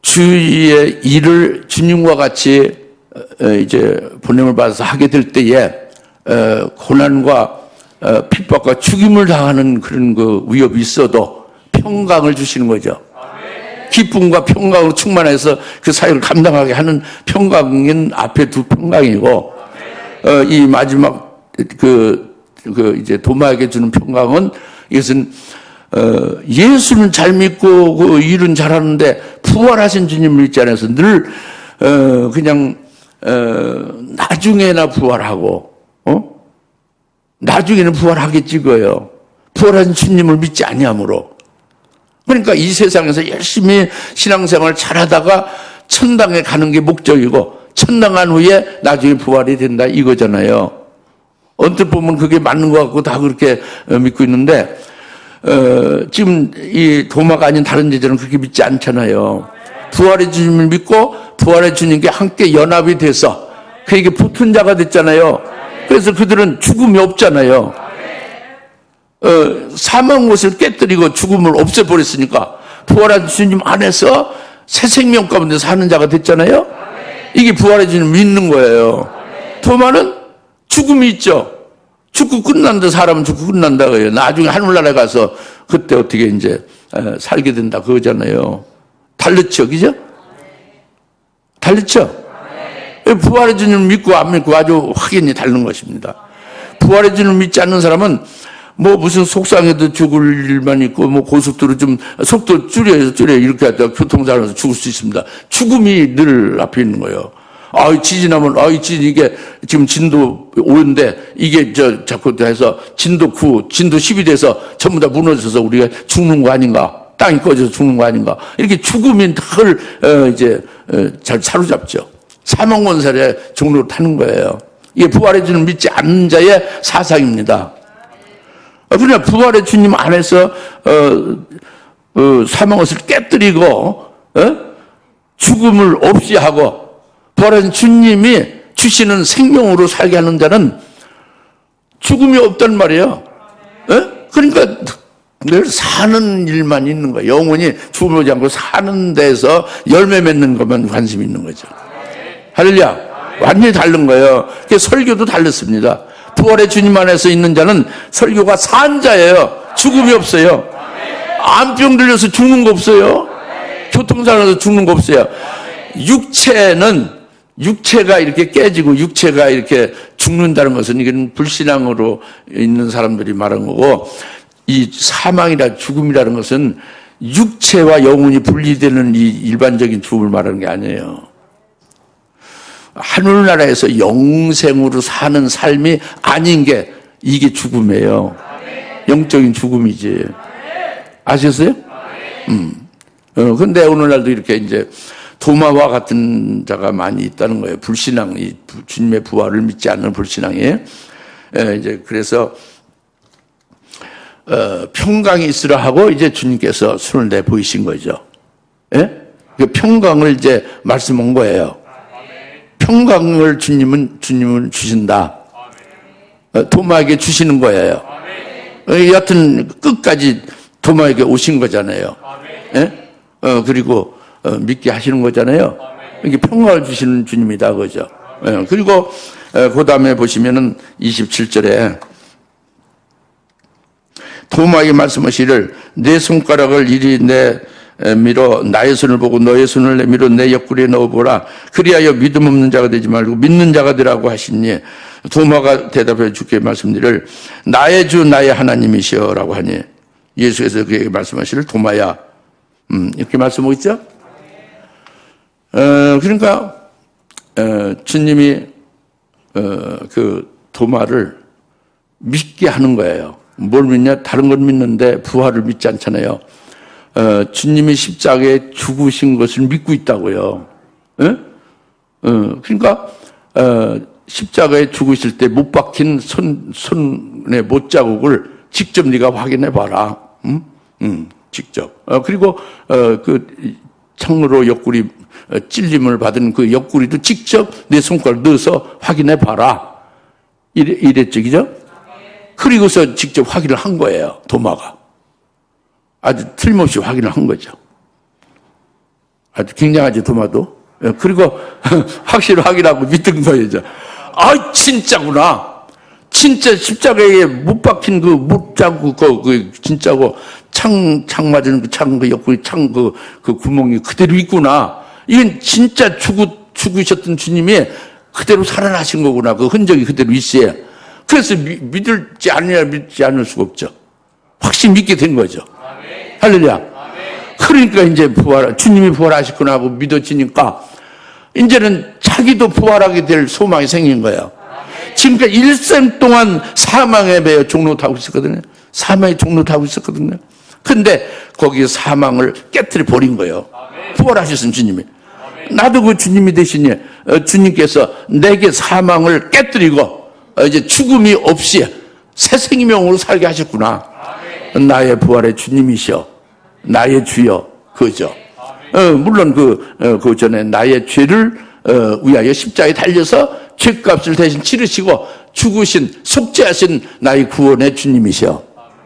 주의 일을 주님과 같이 이제 보냄을 받아서 하게 될 때에 고난과 핍박과 죽임을 당하는 그런 그 위협이 있어도 평강을 주시는 거죠. 기쁨과 평강으로 충만해서 그 사역을 감당하게 하는 평강은 앞에 두 평강이고, 이 마지막 이제 도마에게 주는 평강은 이것은 예수는 잘 믿고 그 일은 잘하는데 부활하신 주님을 믿지 않아서 늘 그냥 나중에나 부활하고 나중에는 부활하겠지 그거예요. 부활하신 주님을 믿지 아니하므로. 그러니까 이 세상에서 열심히 신앙생활을 잘하다가 천당에 가는 게 목적이고 천당한 후에 나중에 부활이 된다 이거잖아요. 언뜻 보면 그게 맞는 것 같고 다 그렇게 믿고 있는데 지금 이 도마가 아닌 다른 제자는 그렇게 믿지 않잖아요. 부활의 주님을 믿고 부활의 주님께 함께 연합이 돼서 그에게 붙은 자가 됐잖아요. 그래서 그들은 죽음이 없잖아요. 사망 것을 깨뜨리고 죽음을 없애버렸으니까 부활한 주님 안에서 새 생명 가운데 사는 자가 됐잖아요. 이게 부활의 주님 믿는 거예요. 도마는 죽음이 있죠. 죽고 끝난다. 사람은 죽고 끝난다 그래요. 나중에 하늘나라에 가서 그때 어떻게 이제 살게 된다 그거잖아요. 다르죠, 그죠? 다르죠. 부활의 주님을 믿고 안 믿고 아주 확연히 다른 것입니다. 부활의 주님을 믿지 않는 사람은 무슨 속상해도 죽을 일만 있고 고속도로 좀 속도 줄여 이렇게 하다가 교통사고에서 죽을 수 있습니다. 죽음이 늘 앞에 있는 거예요. 지진하면 지진 이게 지금 진도 5인데 이게 자꾸 해서 진도 9, 진도 10이 돼서 전부 다 무너져서 우리가 죽는 거 아닌가? 땅이 꺼져서 죽는 거 아닌가? 이렇게 죽음이 늘 이제 잘 사로잡죠. 사망 원살의 종로를 타는 거예요. 이게 부활의 주님을 믿지 않는 자의 사상입니다. 그러나 부활의 주님 안에서 사망 것을 깨뜨리고 죽음을 없이 하고 부활한 주님이 주시는 생명으로 살게 하는 자는 죽음이 없단 말이에요. 그러니까 늘 사는 일만 있는 거예요. 영원히 죽음을 오지 않고 사는 데서 열매 맺는 것만 관심이 있는 거죠. 할렐루야. 완전히 다른 거예요. 설교도 달랐습니다. 부활의 주님 안에서 있는 자는 설교가 산 자예요. 죽음이 없어요. 암병 들려서 죽는 거 없어요. 교통사고에서 죽는 거 없어요. 육체가 이렇게 깨지고 육체가 이렇게 죽는다는 것은 이건 불신앙으로 있는 사람들이 말한 거고, 이 사망이라 죽음이라는 것은 육체와 영혼이 분리되는 이 일반적인 죽음을 말하는 게 아니에요. 하늘나라에서 영생으로 사는 삶이 아닌 게 이게 죽음이에요. 영적인 죽음이지. 아셨어요? 근데 오늘날도 이렇게 이제 도마와 같은 자가 많이 있다는 거예요. 불신앙, 이 주님의 부활을 믿지 않는 불신앙이. 이제 그래서 평강이 있으라 하고 이제 주님께서 손을 내 보이신 거죠. 예? 그 평강을 이제 말씀한 거예요. 평강을 주님은 주신다. 도마에게 주시는 거예요. 여하튼 끝까지 도마에게 오신 거잖아요. 예? 그리고 믿게 하시는 거잖아요. 이게 평강을 주시는 주님이다 그죠. 예. 그리고 그 다음에 보시면은 27절에 도마에게 말씀하시기를 내 손가락을 이리 내밀어 나의 손을 보고 너의 손을 내밀어 내 옆구리에 넣어보라. 그리하여 믿음 없는 자가 되지 말고 믿는 자가 되라고 하시니 도마가 대답해 주께 말씀드리를 나의 주 나의 하나님이시여라고 하니 예수께서 그에게 말씀하시기를 도마야 이렇게 말씀하고 있죠. 그러니까 주님이 그 도마를 믿게 하는 거예요. 뭘 믿냐? 다른 걸 믿는데 부활을 믿지 않잖아요. 주님이 십자가에 죽으신 것을 믿고 있다고요. 그러니까 십자가에 죽으실 때 못 박힌 손의 못자국을 직접 네가 확인해 봐라. 직접. 그리고 그 창으로 옆구리 찔림을 받은 그 옆구리도 직접 내 손가락 넣어서 확인해 봐라. 이랬죠, 그죠? 그리고서 직접 확인을 한 거예요, 도마가. 아주 틀림없이 확인을 한 거죠. 아주 굉장하지, 도마도. 그리고 확실히 확인하고 믿은 거예요. 아, 진짜구나. 진짜 십자가에 못 박힌 그 못자국, 그 진짜고 창 맞은 그 옆구리 그 구멍이 그대로 있구나. 이건 진짜 죽으셨던 주님이 그대로 살아나신 거구나. 그 흔적이 그대로 있어야. 그래서 믿을지 믿지 않을 수가 없죠. 확실히 믿게 된 거죠. 할렐루야. 그러니까 이제 주님이 부활하셨구나 하고 믿어지니까 이제는 자기도 부활하게 될 소망이 생긴 거예요. 지금까지 일생 동안 사망에 매여 종로 타고 있었거든요. 사망의 종로 타고 있었거든요. 근데 거기에 사망을 깨트려 버린 거예요. 부활하셨은 주님이. 나도 그 주님이 되시니 주님께서 내게 사망을 깨뜨리고 이제 죽음이 없이 새 생명으로 살게 하셨구나. 나의 부활의 주님이셔. 나의 주여. 그죠. 물론 그 전에 나의 죄를 위하여 십자가에 달려서 죄값을 대신 치르시고 죽으신 속죄하신 나의 구원의 주님이셔.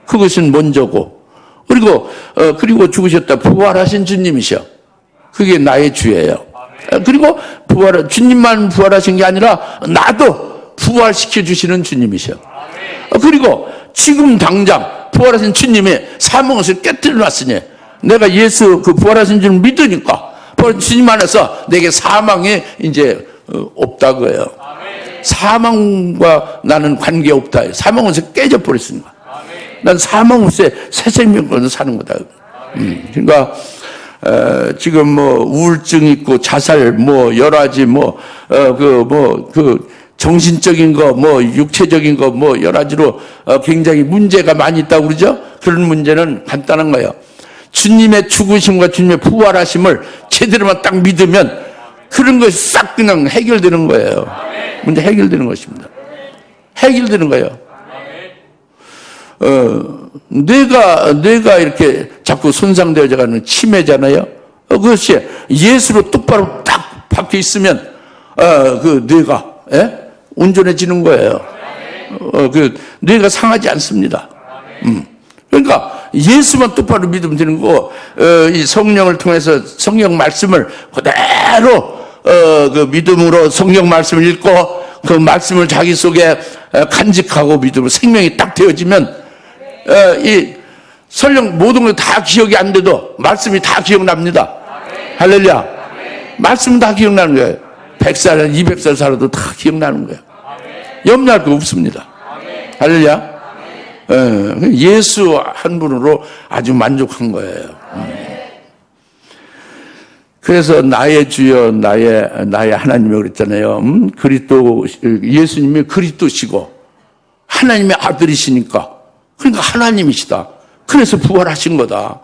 그것은 먼저고. 그리고 죽으셨다 부활하신 주님이셔. 그게 나의 주예요. 그리고 주님만 부활하신 게 아니라 나도 부활시켜 주시는 주님이셔. 그리고 지금 당장 부활하신 주님이 사망을 깨뜨려 놨으니 내가 예수 그 부활하신 줄 믿으니까 주님 안에서 내게 사망이 이제 없다고요. 사망과 나는 관계 없다. 사망은 깨져버렸습니다. 난 사망 없이 새 생명으로 사는 거다. 그러니까 지금 뭐 우울증 있고 자살 뭐 여러 가지 정신적인 거 육체적인 거 여러 가지로 굉장히 문제가 많이 있다고 그러죠. 그런 문제는 간단한 거예요. 주님의 죽으심과 주님의 부활하심을 제대로만 딱 믿으면 그런 것이 싹 그냥 해결되는 거예요. 문제 해결되는 것입니다. 해결되는 거예요. 뇌가 이렇게 자꾸 손상되어져 가는 치매잖아요. 그것이 예수로 똑바로 딱 박혀 있으면 그 뇌가 온전해지는 거예요. 그 뇌가 상하지 않습니다. 그러니까 예수만 똑바로 믿으면 되는 거고 이 성령을 통해서 성령 말씀을 그대로 그 믿음으로 성령 말씀을 읽고 그 말씀을 자기 속에 간직하고 믿음으로 생명이 딱 되어지면 이 설령 모든 것 다 기억이 안 돼도 말씀이 다 기억납니다. 할렐루야. 말씀 다 기억나는 거예요. 100살, 200살 살아도 다 기억나는 거예요. 염려할 거 없습니다. 할렐루야. 예수 한 분으로 아주 만족한 거예요. 그래서 나의 주여 나의 하나님이라고 그랬잖아요. 예수님이 그리스도시고 하나님의 아들이시니까 그러니까 하나님이시다. 그래서 부활하신 거다.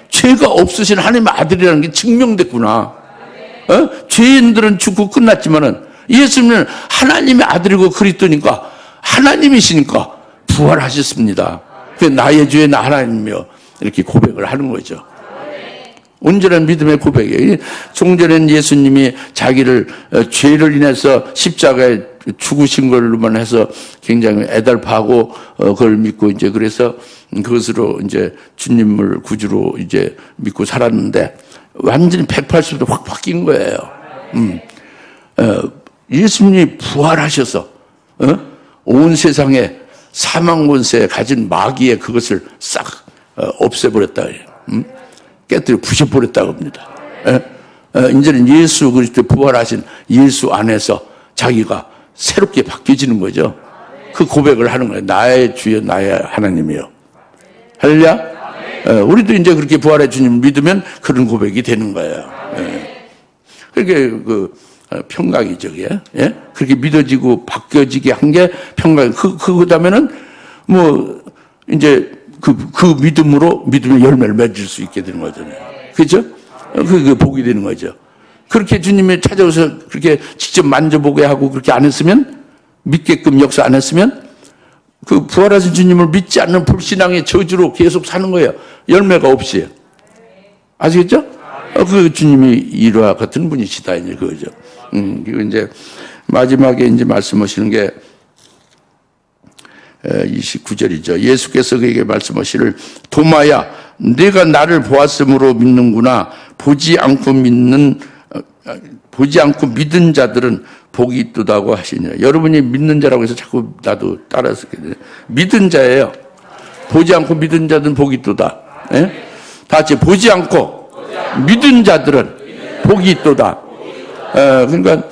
죄가 없으신 하나님의 아들이라는 게 증명됐구나. 죄인들은 죽고 끝났지만은 예수님은 하나님의 아들이고 그리스도니까 하나님이시니까 부활하셨습니다. 나의 주의 나 하나님이며 이렇게 고백을 하는 거죠. 온전한 믿음의 고백이에요. 종전엔 예수님이 자기를 죄를 인해서 십자가에 죽으신 걸로만 해서 굉장히 애달파하고 그걸 믿고 이제 그래서 그것으로 이제 주님을 구주로 이제 믿고 살았는데 완전히 180도 확 바뀐 거예요. 예수님이 부활하셔서 온 세상에 사망 권세에 가진 마귀의 그것을 싹 없애버렸다. 깨뜨려 부셔버렸다고 합니다. 이제는 예수 그리스도 부활하신 예수 안에서 자기가 새롭게 바뀌어지는 거죠. 그 고백을 하는 거예요. 나의 주여 나의 하나님이요. 할렐루야. 우리도 이제 그렇게 부활의 주님을 믿으면 그런 고백이 되는 거예요. 그게 그 평강이죠. 예? 그렇게 믿어지고 바뀌어지게 한 게 평강. 그 다음에는 뭐 이제 그 믿음으로 믿음의 열매를 맺을 수 있게 되는 거잖아요. 그죠? 그 복이 되는 거죠. 그렇게 주님이 찾아오서 그렇게 직접 만져보게 하고 그렇게 안 했으면, 믿게끔 역사 안 했으면, 그 부활하신 주님을 믿지 않는 불신앙의 저주로 계속 사는 거예요. 열매가 없이. 아시겠죠? 그 주님이 이와 같은 분이시다, 이제 그거죠. 그리고 이제 마지막에 이제 말씀하시는 게 29절이죠. 예수께서 그에게 말씀하시를 도마야, 네가 나를 보았으므로 믿는구나. 보지 않고 믿은 자들은 복이 있도다고 하시냐. 여러분이 믿는 자라고 해서 자꾸 나도 따라서 믿은 자예요. 보지 않고 믿은 자들은 복이 있도다. 예? 다 같이 보지 않고 믿은 자들은 복이 있도다. 그러니까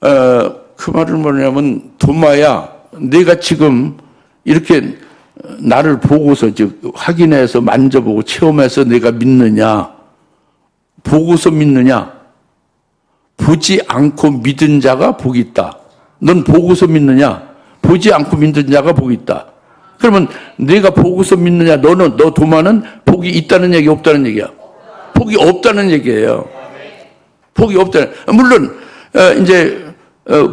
그 말은 뭐냐면 도마야, 내가 지금 이렇게 나를 보고서 확인해서 만져보고 체험해서 내가 믿느냐? 보고서 믿느냐? 보지 않고 믿은 자가 복이 있다. 넌 보고서 믿느냐? 보지 않고 믿는 자가 복이 있다. 그러면 내가 보고서 믿느냐? 너 도마는 복이 있다는 얘기, 없다는 얘기야? 복이 없다는 얘기예요. 복이 없다는. 물론 이제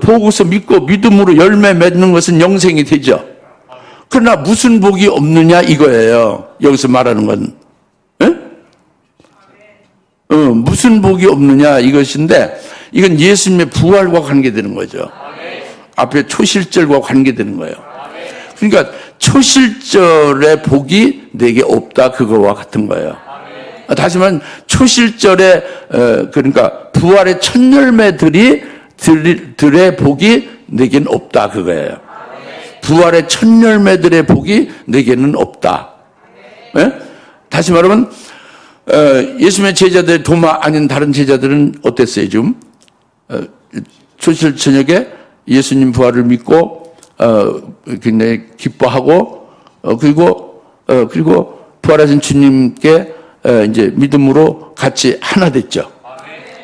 보고서 믿고 믿음으로 열매 맺는 것은 영생이 되죠. 그러나 무슨 복이 없느냐 이거예요. 여기서 말하는 건. 무슨 복이 없느냐 이것인데, 이건 예수님의 부활과 관계되는 거죠. 앞에 초실절과 관계되는 거예요. 그러니까 초실절의 복이 내게 없다, 그거와 같은 거예요. 다시 말하면 초실절에 그러니까 부활의 첫 열매들의 복이 내게는 없다, 그거예요. 부활의 첫 열매들의 복이 내게는 없다. 다시 말하면 예수님의 제자들, 도마 아닌 다른 제자들은 어땠어요? 지금 초실 저녁에 예수님 부활을 믿고 굉장히 기뻐하고 그리고 부활하신 주님께 이제 믿음으로 같이 하나 됐죠.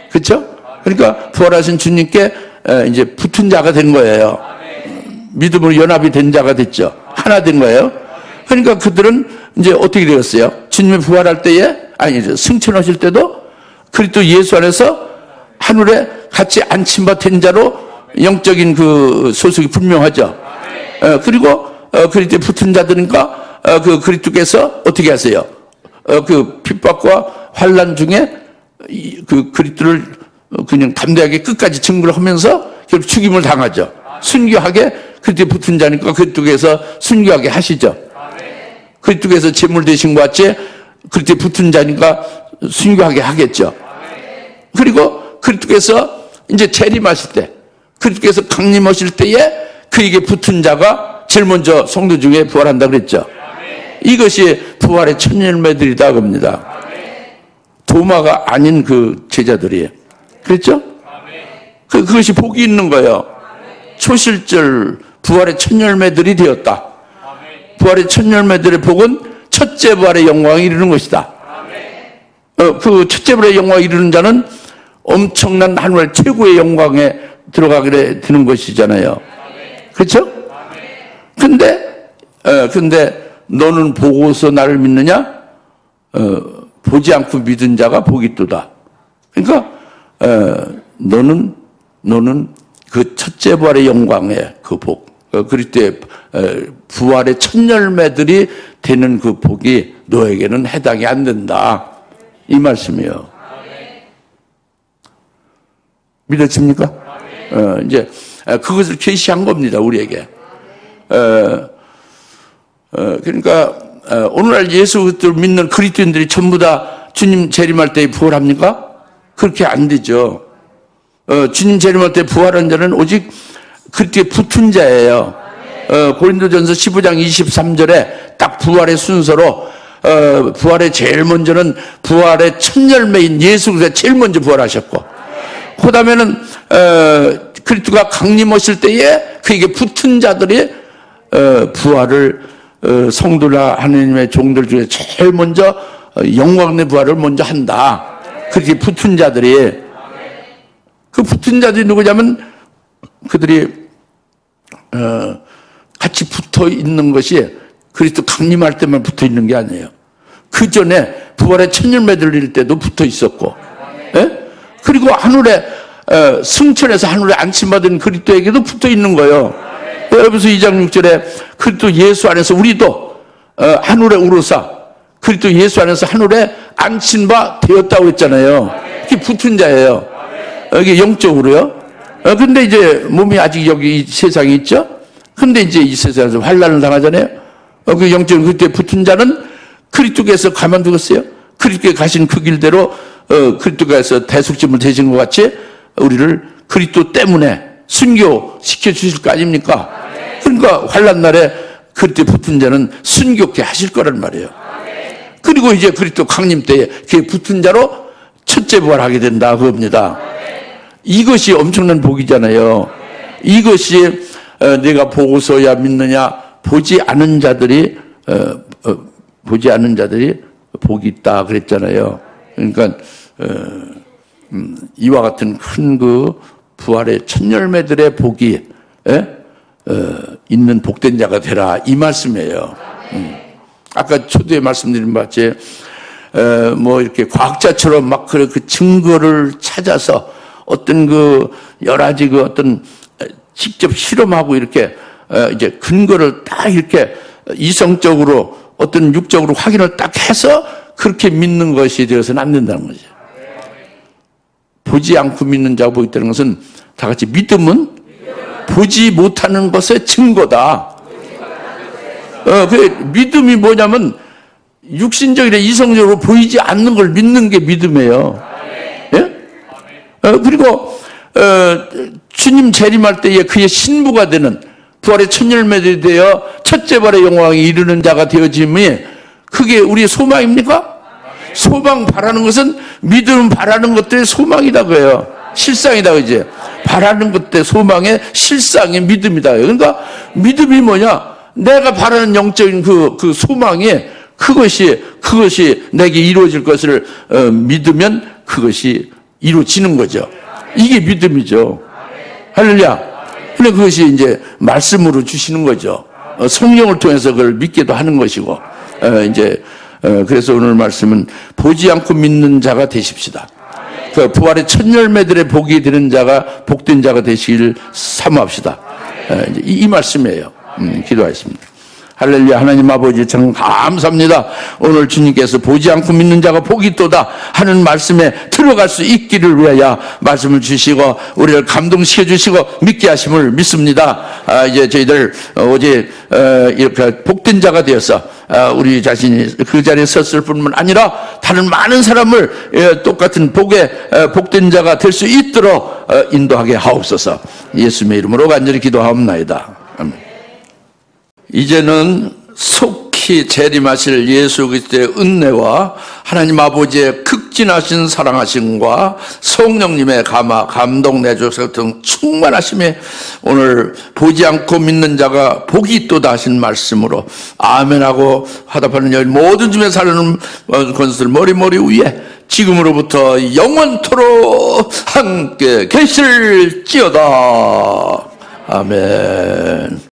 그렇죠? 그러니까 부활하신 주님께 이제 붙은 자가 된 거예요. 믿음으로 연합이 된 자가 됐죠. 하나 된 거예요. 그러니까 그들은 이제 어떻게 되었어요? 주님이 부활할 때에, 승천하실 때도 그리스도 예수 안에서 하늘에 같이 안침바 된 자로 영적인 그 소속이 분명하죠. 그리고 그리스도에 붙은 자들이니까 그 그리스도께서 어떻게 하세요? 그 핍박과 환난 중에 그 그리스도를 그냥 담대하게 끝까지 증거를 하면서 결국 죽임을 당하죠. 순교하게 그리스도에 붙은 자니까 그리스도께서 순교하게 하시죠. 그리스도께서 제물 되신 것 같이 그리스도에 붙은 자니까 순교하게 하겠죠. 그리고 그리스도께서 이제 재림하실 때, 그리스도께서 강림하실 때에 그에게 붙은 자가 제일 먼저 성도 중에 부활한다 그랬죠. 이것이 부활의 첫 열매들이다 그럽니다. 도마가 아닌 그 제자들이에요. 그랬죠? 그것이 복이 있는 거예요. 초실절 부활의 첫 열매들이 되었다. 부활의 첫 열매들의 복은 첫째 부활의 영광이 이루는 것이다. 그 첫째 부활의 영광이 이루는 자는 엄청난 하늘의 최고의 영광에 들어가게 되는 것이잖아요. 그렇죠? 근데 근데 너는 보고서 나를 믿느냐? 보지 않고 믿은 자가 복이 있도다. 그러니까 너는 그 첫째 부활의 영광의 그 복, 그리스도의 부활의 첫 열매들이 되는 그 복이 너에게는 해당이 안 된다. 이 말씀이에요. 믿어집니까? 이제 그것을 계시한 겁니다, 우리에게. 그러니까 오늘날 예수 그리스도를 믿는 그리스도인들이 전부 다 주님 재림할 때 부활합니까? 그렇게 안 되죠. 주님 재림할 때 부활한 자는 오직 그리스도에 붙은 자예요. 고린도전서 15장 23절에 딱 부활의 순서로 부활의 제일 먼저는 부활의 첫 열매인 예수 그리스도가 제일 먼저 부활하셨고, 그 다음에는 그리스도가 강림하실 때에 그에게 붙은 자들이 부활을 성도나 하나님의 종들 중에 제일 먼저 영광의 부활을 먼저 한다. 그렇게 붙은 자들이, 그 붙은 자들이 누구냐면 그들이 같이 붙어 있는 것이 그리스도 강림할 때만 붙어 있는 게 아니에요. 그 전에 부활의 첫 열매 들릴 때도 붙어 있었고, 예? 그리고 하늘에 승천해서 하늘에 안침받은 그리스도에게도 붙어 있는 거예요. 에베소 2장 6절에 그리스도 예수 안에서 우리도 하늘에 오르사 그리스도 예수 안에서 하늘에 안친 바 되었다고 했잖아요. 이게 붙은 자예요. 이게 영적으로요. 근데 이제 몸이 아직 여기 이 세상에 있죠. 근데 이제 이 세상에서 환난을 당하잖아요. 그 영적으로 그때 붙은 자는 그리스도께서 가만두겠어요. 그리스도께 가신 그 길대로 그리스도께서 대속짐을 대신 것 같이 우리를 그리스도 때문에 순교시켜 주실 거 아닙니까? 그러니까 환난 날에 그리스도에 붙은 자는 순교케 하실 거란 말이에요. 그리고 이제 그리스도 강림 때에 그에 붙은 자로 첫째 부활하게 된다 그겁니다. 이것이 엄청난 복이잖아요. 이것이 내가 보고서야 믿느냐, 보지 않은 자들이 복이 있다 그랬잖아요. 그러니까 이와 같은 큰 그 부활의 첫 열매들의 복이 있는 복된 자가 되라 이 말씀이에요. 아까 초두에 말씀드린 바같이 뭐 이렇게 과학자처럼 막 그 증거를 찾아서 어떤 그 여러 가지 그 어떤 직접 실험하고 이렇게 이제 근거를 딱 이렇게 이성적으로 어떤 육적으로 확인을 딱 해서 그렇게 믿는 것이 되어서는 안 된다는 거죠. 보지 않고 믿는 자가 복이 있다는 것은 다 같이 믿음은 보지 못하는 것의 증거다. 그 믿음이 뭐냐면 육신적이나 이성적으로 보이지 않는 걸 믿는 게 믿음이에요. 예? 그리고 주님 재림할 때에 그의 신부가 되는 부활의 첫 열매들이 되어 첫째 부활의 영광에 이르는 자가 되어짐이 그게 우리의 소망입니까? 소망 바라는 것은 믿음 바라는 것들의 소망이다 그래요. 실상이다 그지? 바라는 것들 소망의 실상의 믿음이다. 그러니까 믿음이 뭐냐? 내가 바라는 영적인 그 소망이 그것이 내게 이루어질 것을 믿으면 그것이 이루어지는 거죠. 이게 믿음이죠. 할렐루야. 근데 그것이 이제 말씀으로 주시는 거죠. 성령을 통해서 그걸 믿기도 하는 것이고, 그래서 오늘 말씀은 보지 않고 믿는 자가 되십시다. 그 부활의 첫 열매들의 복이 되는 자가 복된 자가 되시기를 사모합시다. 이 말씀이에요. 기도하겠습니다. 할렐루야. 하나님 아버지 참 감사합니다. 오늘 주님께서 보지 않고 믿는 자가 복이 있도다 하는 말씀에 들어갈 수 있기를 위하여 말씀을 주시고 우리를 감동시켜 주시고 믿게 하심을 믿습니다. 이제 저희들 어제 이렇게 복된 자가 되어서 우리 자신이 그 자리에 섰을 뿐만 아니라 다른 많은 사람을 똑같은 복된 자가 될 수 있도록 인도하게 하옵소서. 예수님의 이름으로 간절히 기도하옵나이다. 아멘. 이제는 속히 재림하실 예수 그리스도의 은혜와 하나님 아버지의 극진하신 사랑하심과 성령님의 감동 내주셔서 등 충만하심에 오늘 보지 않고 믿는 자가 복이 있도다 하신 말씀으로 아멘하고 화답하는 여인 모든 집에 사는 권수들 머리 위에 지금으로부터 영원토록 함께 계실지어다. 아멘.